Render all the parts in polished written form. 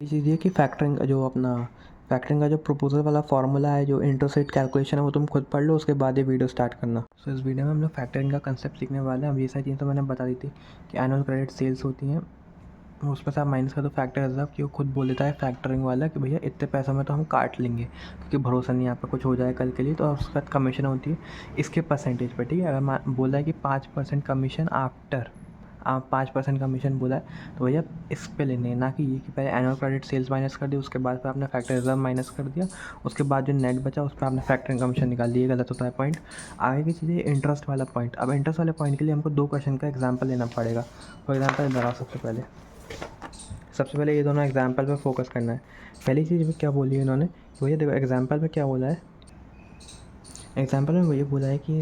ये चीज़ ये कि फैक्टरिंग का जो प्रपोजल वाला फार्मूला है, जो इंटरेस्ट रेट कैलकुलेशन है, वो तुम खुद पढ़ लो, उसके बाद ये वीडियो स्टार्ट करना। सो इस वीडियो में हम लोग फैक्टरिंग का कंसेप्ट सीखने वाले हैं। अब ये सारी चीज़ें तो मैंने बता दी थी कि एनुअल क्रेडिट सेल्स होती हैं, उसमें से आप माइनस कर दो फैक्टर रिजर्व, कि वो खुद बोल देता है फैक्टरिंग वाला कि भैया इतने पैसों में तो हम काट लेंगे, क्योंकि भरोसा नहीं यहाँ पर कुछ हो जाए कल के लिए। तो उसके बाद कमीशन होती है इसके परसेंटेज पे, ठीक है। अगर बोला है कि 5% कमीशन आफ्टर, आप 5% कमीशन बोला है, तो भैया इस पे लेने हैं, ना कि ये कि पहले एनुअल क्रेडिट सेल्स माइनस कर दिया, उसके बाद फिर आपने फैक्टर रिजर्व माइनस कर दिया, उसके बाद जो नेट बचा उस पर आपने फैक्टरिंग कमीशन निकाल दिया। गलत होता है पॉइंट। आगे की चीज़ें इंटरेस्ट वाला पॉइंट। अब इंटरेस्ट वाले पॉइंट के लिए हमको 2 क्वेश्चन का एग्जाम्पल लेना पड़ेगा। फॉर एग्जाम्पल इधर आओ, सबसे पहले ये दोनों एग्जाम्पल पे फोकस करना है। पहली चीज़ में क्या बोली है इन्होंने, भैया देखो एग्जाम्पल में क्या बोला है। एग्जाम्पल में भैया बोला है कि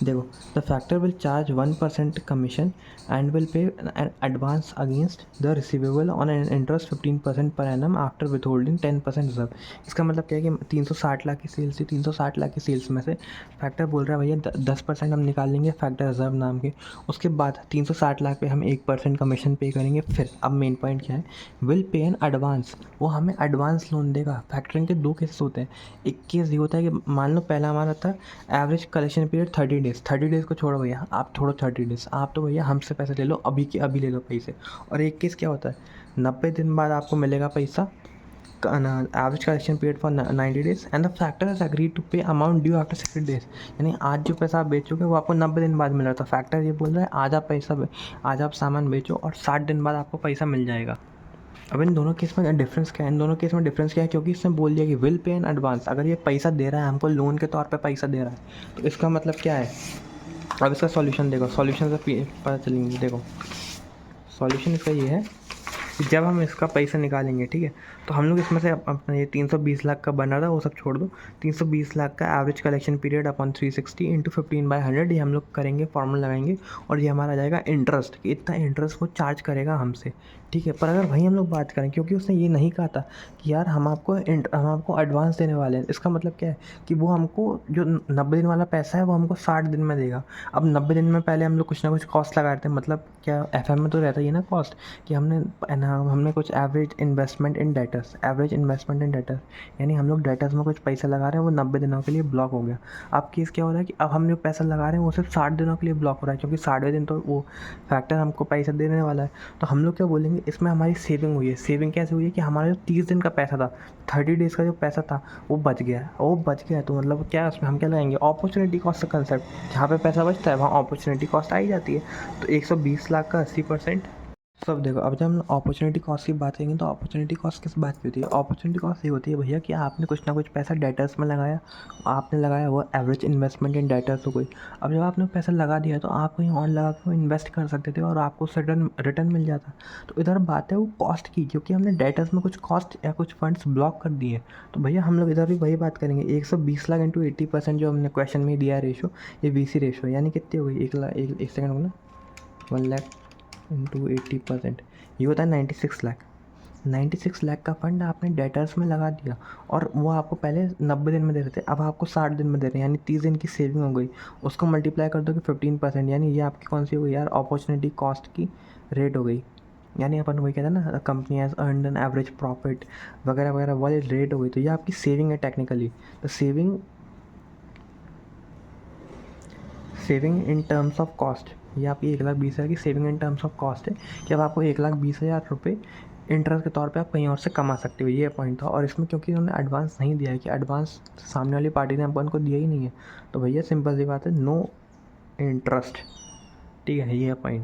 देखो, the factor will charge 1% commission and will pay an advance against the receivable on an interest 15% per annum after with holding 10% reserve. इसका मतलब क्या है कि 360 लाख की सेल्स थी, 360 लाख की सेल्स में से फैक्टर बोल रहा है भैया 10% हम निकाल लेंगे फैक्टर रिजर्व नाम के, उसके बाद 360 लाख पे हम 1% कमीशन पे करेंगे। फिर अब मेन पॉइंट क्या है, विल पे एन एडवांस, वो हमें एडवांस लोन देगा। फैक्टरिंग के 2 केसेस होते हैं। एक केस ये होता है कि मान लो पहला हमारा था average collection period 30 days, 30 days को छोड़ो भैया, आप छोड़ो 30 डेज़, आप तो भैया हमसे पैसे ले लो, अभी के अभी ले लो पैसे। और एक केस क्या होता है, 90 दिन बाद आपको मिलेगा पैसा, average collection period for 90 days and the factor has agreed to pay amount due after 60 days. यानी आज जो पैसा आप बेचोगे वो आपको 90 दिन बाद मिल रहा था। फैक्टर ये बोल रहा है आज आप सामान बेचो और 60 दिन बाद आपको पैसा मिल जाएगा। अब इन दोनों केस में डिफरेंस क्या है, इन दोनों केस में डिफरेंस क्या है, क्योंकि इसने बोल दिया कि विल पे इन एडवांस। अगर ये पैसा दे रहा है हमको, लोन के तौर पे पैसा दे रहा है, तो इसका मतलब क्या है। अब इसका सॉल्यूशन देखो, सॉल्यूशन से पता चलेंगे। देखो सॉल्यूशन इसका ये है कि जब हम इसका पैसा निकालेंगे, ठीक है, तो हम लोग इसमें से अपना ये 320 लाख का बना था वो सब छोड़ दो, 320 लाख का average collection period upon 360 into 15/100 ये हम लोग करेंगे, फॉर्मूला लगाएंगे, और ये हमारा आ जाएगा इंटरेस्ट, कि इतना इंटरेस्ट वो चार्ज करेगा हमसे, ठीक है। पर अगर वहीं हम लोग बात करें, क्योंकि उसने ये नहीं कहा था कि यार हम आपको एडवांस देने वाले हैं, इसका मतलब क्या है कि वो हमको जो 90 दिन वाला पैसा है वो हमको 60 दिन में देगा। अब 90 दिन में पहले हम लोग कुछ ना कुछ कॉस्ट लगा देते हैं, मतलब क्या एफएम में तो रहता ही है ना कॉस्ट, कि हमने कुछ एवरेज इन्वेस्टमेंट इन डेटर्स, यानी हम लोग डेटर्स में कुछ पैसा लगा रहे हैं, वो 90 दिनों के लिए ब्लॉक हो गया। अब केस क्या हो रहा है कि अब हम जो पैसा लगा रहे हैं वो सिर्फ 60 दिनों के लिए ब्लॉक हो रहा है, क्योंकि 60वें दिन तो वो फैक्टर हमको पैसा देने वाला है। तो हम लोग क्या बोलेंगे, इसमें हमारी सेविंग हुई है। सेविंग कैसे हुई है कि हमारा जो 30 दिन का पैसा था, 30 डेज़ का जो पैसा था वो बच गया है, तो मतलब क्या है उसमें हम क्या लगाएंगे, अपॉर्चुनिटी कॉस्ट का कंसेप्ट। जहाँ पे पैसा बचता है वहाँ अपॉर्चुनिटी कॉस्ट आ ही जाती है। तो 120 लाख का 80%। सब देखो, अब जब हम अपॉर्चुनिटी कॉस्ट की बात करेंगे तो अपॉर्चुनिटी कॉस्ट किस बात की होती है। अपॉर्चुनिटी कॉस्ट ये होती है भैया कि आपने कुछ ना कुछ पैसा डेटर्स में लगाया, आपने लगाया वो एवरेज इन्वेस्टमेंट इन डेटर्स हो गई। अब जब आपने पैसा लगा दिया तो आप कहीं और लगा के इन्वेस्ट कर सकते थे और आपको रिटर्न मिल जाता। तो इधर बात है वो कॉस्ट की, क्योंकि हमने डेटर्स में कुछ कॉस्ट या कुछ फंड्स ब्लॉक कर दिए। तो भैया हम लोग इधर भी वही बात करेंगे, 120 लाख इंटू 80% जो हमने क्वेश्चन में दिया है रेशो, ये VC रेशो, यानी कितनी हो गई, 1 लाख, एक सेकंड हो ना, 1 लाख इंटू 80%, ये होता है 96 लाख। 96 लाख का फंड आपने डेटर्स में लगा दिया, और वो आपको पहले 90 दिन में दे रहे थे, अब आपको 60 दिन में दे रहे हैं, यानी 30 दिन की सेविंग हो गई। उसको मल्टीप्लाई कर दो कि 15%, यानी ये आपकी कौन सी हो गई यार, अपॉर्चुनिटी कॉस्ट की रेट हो गई। यानी अपन वही कहते हैं ना, company has earned an average profit वगैरह वगैरह वाली रेट हो गई। तो ये आपकी सेविंग है टेक्निकली। तो saving in terms of cost, ये आपकी 1,20,000 की saving in terms of cost है, कि अब आपको 1,20,000 रुपये इंटरेस्ट के तौर पे आप कहीं और से कमा सकते हो। ये पॉइंट था। और इसमें क्योंकि उन्होंने एडवांस नहीं दिया है, कि एडवांस सामने वाली पार्टी ने अपन को दिया ही नहीं है, तो भैया सिंपल सी बात है, नो इंटरेस्ट, ठीक है, ये है पॉइंट।